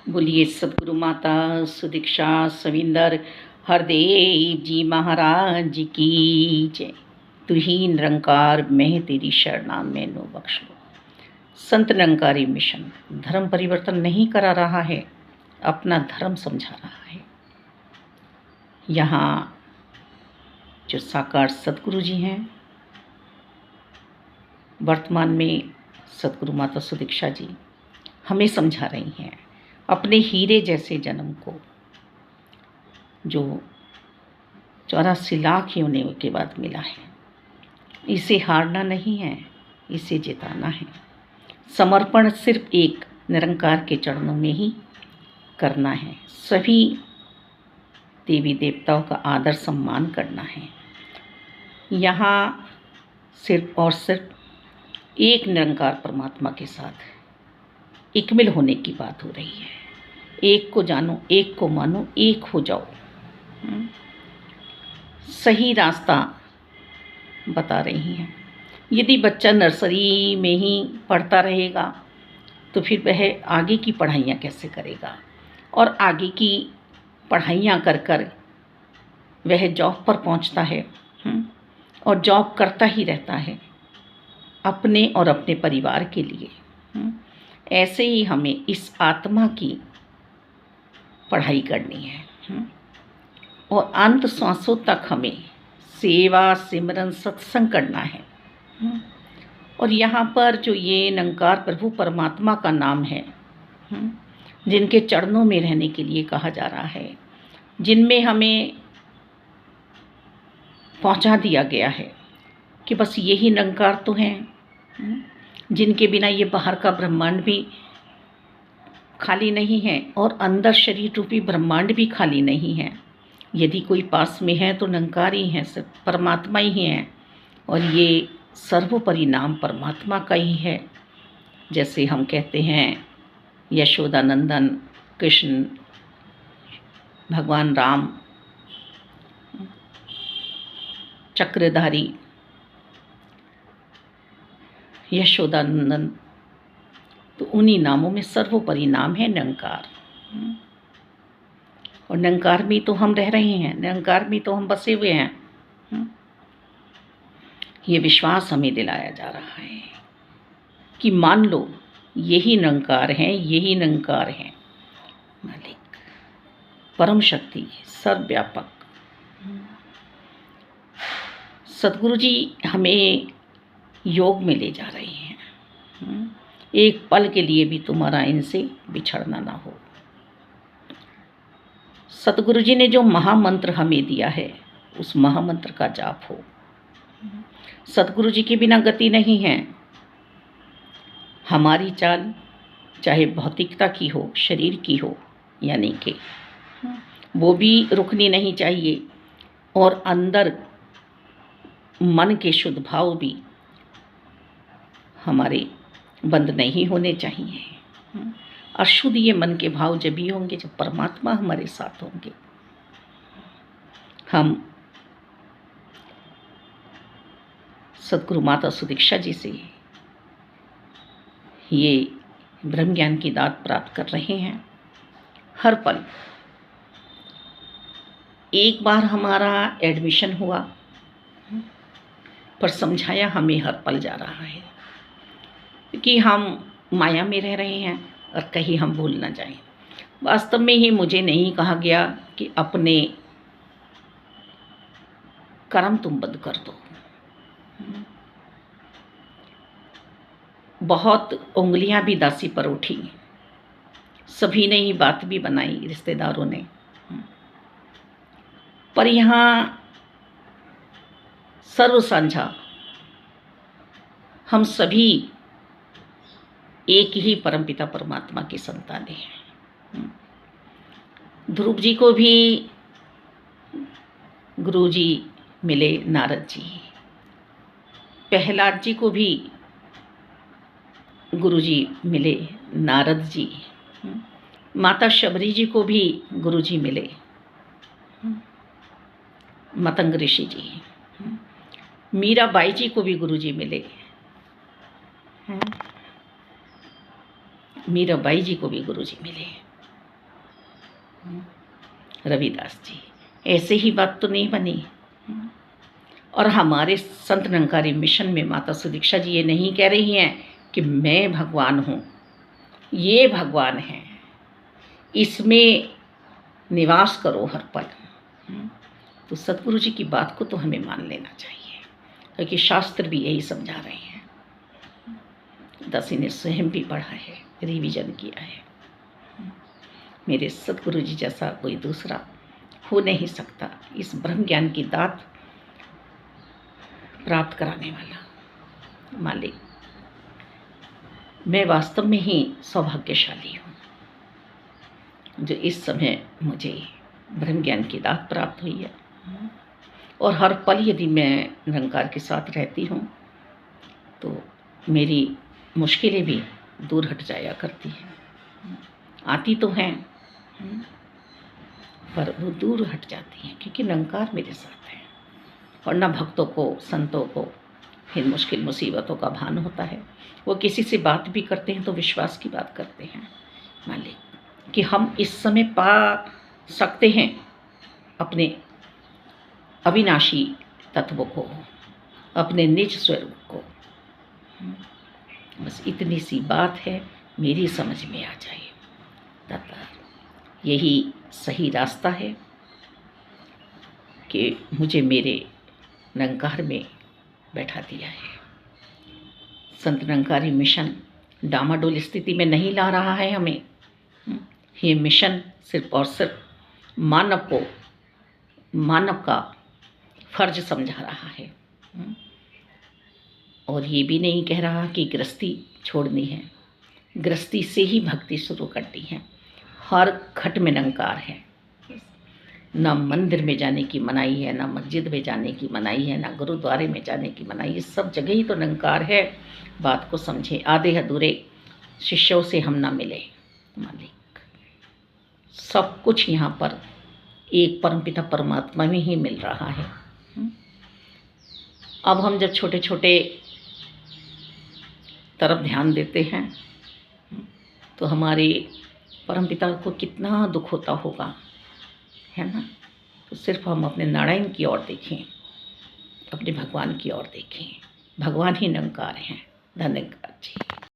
बोलिए सतगुरु माता सुदीक्षा सविंदर हरदेव जी महाराज की जय। तू ही निरंकार मैं तेरी शरणा मैनू बख्श लो। संत निरंकारी मिशन धर्म परिवर्तन नहीं करा रहा है, अपना धर्म समझा रहा है। यहाँ जो साकार सतगुरु जी हैं, वर्तमान में सतगुरु माता सुदीक्षा जी हमें समझा रही हैं अपने हीरे जैसे जन्म को, जो 84 लाख योनियों के बाद मिला है। इसे हारना नहीं है, इसे जिताना है। समर्पण सिर्फ एक निरंकार के चरणों में ही करना है। सभी देवी देवताओं का आदर सम्मान करना है। यहाँ सिर्फ और सिर्फ एक निरंकार परमात्मा के साथ एकमिल होने की बात हो रही है। एक को जानो, एक को मानो, एक हो जाओ। सही रास्ता बता रही हैं। यदि बच्चा नर्सरी में ही पढ़ता रहेगा तो फिर वह आगे की पढ़ाइयाँ कैसे करेगा, और आगे की पढ़ाइयाँ कर कर वह जॉब पर पहुंचता है और जॉब करता ही रहता है अपने और अपने परिवार के लिए। ऐसे ही हमें इस आत्मा की पढ़ाई करनी है और अंत श्वासों तक हमें सेवा सिमरन सत्संग करना है। और यहाँ पर जो ये निरंकार प्रभु परमात्मा का नाम है, जिनके चरणों में रहने के लिए कहा जा रहा है, जिनमें हमें पहुँचा दिया गया है कि बस यही निरंकार तो हैं, जिनके बिना ये बाहर का ब्रह्मांड भी खाली नहीं है और अंदर शरीर रूपी ब्रह्मांड भी खाली नहीं है। यदि कोई पास में है तो निरंकार ही है, सिर्फ परमात्मा ही है, और ये सर्वोपरि नाम परमात्मा का ही है। जैसे हम कहते हैं यशोदानंदन कृष्ण, भगवान राम, चक्रधारी यशोदानंदन, तो उन्हीं नामों में सर्वोपरि नाम है निरंकार। और निरंकार में तो हम रह रहे हैं, निरंकार में तो हम बसे हुए हैं। ये विश्वास हमें दिलाया जा रहा है कि मान लो यही निरंकार हैं, यही निरंकार हैं, मालिक परम शक्ति सर्वव्यापक। सतगुरु जी हमें योग में ले जा रहे हैं। एक पल के लिए भी तुम्हारा इनसे बिछड़ना ना हो। सतगुरु जी ने जो महामंत्र हमें दिया है, उस महामंत्र का जाप हो। सतगुरु जी के बिना गति नहीं है। हमारी चाल चाहे भौतिकता की हो, शरीर की हो, यानी कि वो भी रुकनी नहीं चाहिए, और अंदर मन के शुद्ध भाव भी हमारे बंद नहीं होने चाहिए। अशुद्ध ये मन के भाव जब भी होंगे जब परमात्मा हमारे साथ होंगे। हम सतगुरु माता सुदीक्षा जी से ये ब्रह्म ज्ञान की दात प्राप्त कर रहे हैं। हर पल एक बार हमारा एडमिशन हुआ, पर समझाया हमें हर पल जा रहा है कि हम माया में रह रहे हैं और कहीं हम भूल ना जाएं। वास्तव में ही मुझे नहीं कहा गया कि अपने कर्म तुम बंद कर दो। बहुत उंगलियां भी दासी पर उठी, सभी ने ही बात भी बनाई, रिश्तेदारों ने, पर यहाँ सर्व साझा हम सभी एक ही परमपिता परमात्मा की संतानें हैं। ध्रुव जी को भी गुरु जी मिले, नारद जी। प्रहलाद जी को भी गुरु जी मिले, नारद जी। माता शबरी जी को भी गुरु जी मिले, मतंग ऋषि जी। मीराबाई जी को भी गुरु जी मिले, मीराबाई जी को भी गुरु जी मिले। रविदास जी, ऐसे ही बात तो नहीं बनी। और हमारे संत निरंकारी मिशन में माता सुदीक्षा जी ये नहीं कह रही हैं कि मैं भगवान हूँ, ये भगवान है, इसमें निवास करो हर पल। तो सतगुरु जी की बात को तो हमें मान लेना चाहिए, क्योंकि शास्त्र भी यही समझा रहे हैं। दासी ने स्वयं भी पढ़ा है, रिवीजन किया है। मेरे सतगुरु जी जैसा कोई दूसरा हो नहीं सकता इस ब्रह्म ज्ञान की दात प्राप्त कराने वाला मालिक। मैं वास्तव में ही सौभाग्यशाली हूँ जो इस समय मुझे ब्रह्म ज्ञान की दात प्राप्त हुई है। और हर पल यदि मैं निरंकार के साथ रहती हूँ तो मेरी मुश्किलें भी दूर हट जाया करती हैं। आती तो हैं पर वो दूर हट जाती हैं, क्योंकि निरंकार मेरे साथ है। और ना भक्तों को, संतों को इन मुश्किल मुसीबतों का भान होता है। वो किसी से बात भी करते हैं तो विश्वास की बात करते हैं मालिक, कि हम इस समय पा सकते हैं अपने अविनाशी तत्व को, अपने निज स्वरूप को। बस इतनी सी बात है, मेरी समझ में आ जाए दाता, यही सही रास्ता है कि मुझे मेरे निरंकार में बैठा दिया है। संत निरंकारी मिशन डामाडोल स्थिति में नहीं ला रहा है हमें। ये मिशन सिर्फ और सिर्फ मानव का फर्ज समझा रहा है। और ये भी नहीं कह रहा कि गृहस्थी छोड़नी है, गृहस्थी से ही भक्ति शुरू करनी है। हर खट में निरंकार है, ना मंदिर में जाने की मनाही है, ना मस्जिद में जाने की मनाही है, ना गुरुद्वारे में जाने की मनाही है। सब जगह ही तो निरंकार है। बात को समझे। आधे अधूरे शिष्यों से हम ना मिले मालिक, सब कुछ यहाँ पर एक परमपिता परमात्मा में ही मिल रहा है। अब हम जब छोटे छोटे तरफ ध्यान देते हैं तो हमारे परमपिता को कितना दुख होता होगा, है ना। तो सिर्फ हम अपने नारायण की ओर देखें, अपने भगवान की ओर देखें। भगवान ही निरंकार हैं। धन्यवाद जी।